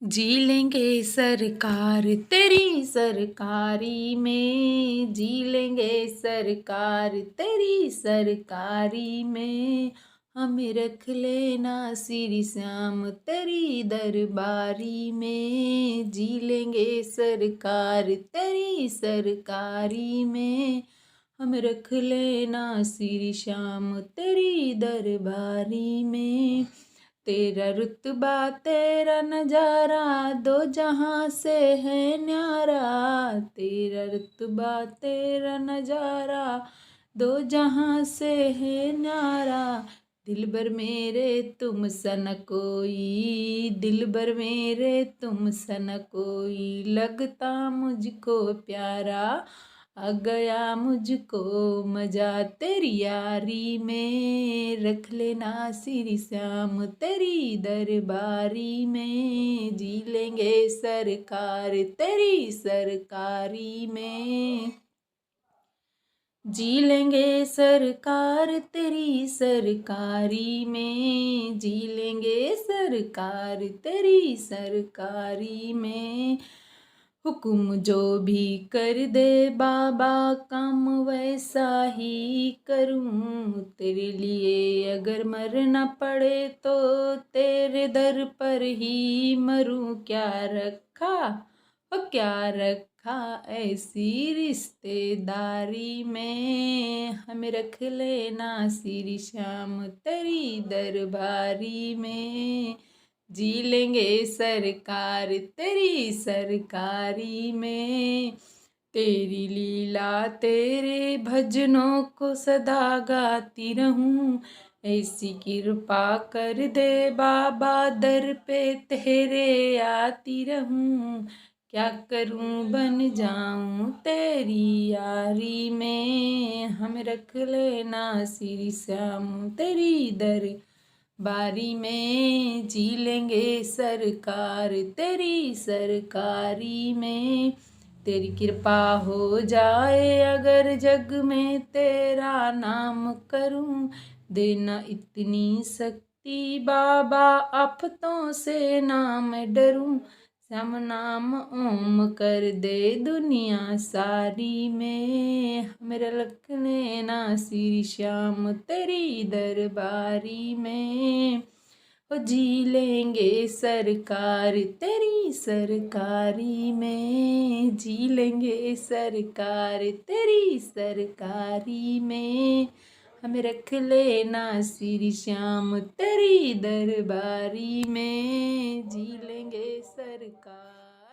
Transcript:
जी लेंगे सरकार तेरी सरकारी में, जी लेंगे सरकार तेरी सरकारी में। हमें रख लेना श्री श्याम तेरी दरबारी में, जी लेंगे सरकार तेरी सरकारी में। हमें रख लेना श्री श्याम तेरी दरबारी में। तेरा रुतबा तेरा नजारा दो जहां से है न्यारा, तेरा रुतबा तेरा नजारा दो जहां से है न्यारा। दिलबर मेरे तुम सन कोई, दिलबर मेरे तुम सन कोई, लगता मुझको प्यारा। आ गया मुझको मजा तेरी यारी में, रख लेना श्री श्याम तेरी दरबारी में। जी लेंगे सरकार तेरी सरकारी में, जी लेंगे सरकार तेरी सरकारी में, जी लेंगे सरकार तेरी सरकारी में। हुक्म जो भी कर दे बाबा काम वैसा ही करूं, तेरे लिए अगर मरना पड़े तो तेरे दर पर ही मरूं। क्या रखा क्या रखा ऐसी रिश्तेदारी में, हमें रख लेना श्री श्याम तेरी दरबारी में। जी लेंगे सरकार तेरी सरकारी में, तेरी लीला तेरे भजनों को सदा गाती रहूं। ऐसी कृपा कर दे बाबा दर पे तेरे आती रहूं। क्या करूं बन जाऊं तेरी यारी में, हमें रख लेना श्री श्याम तेरी दर बारी में। जी लेंगे सरकार तेरी सरकारी में, तेरी कृपा हो जाए अगर जग में तेरा नाम करूं। देना इतनी शक्ति बाबा आफतों से ना मैं डरूं। श्याम नाम ओम कर दे दुनिया सारी में, मेरा रख लेना श्री श्याम तेरी दरबारी में। ओ जी लेंगे सरकार तेरी सरकारी में, जी लेंगे सरकार तेरी सरकारी में। हमें रख लेना श्री श्याम तेरी दरबारी में, जी लेंगे सरकार।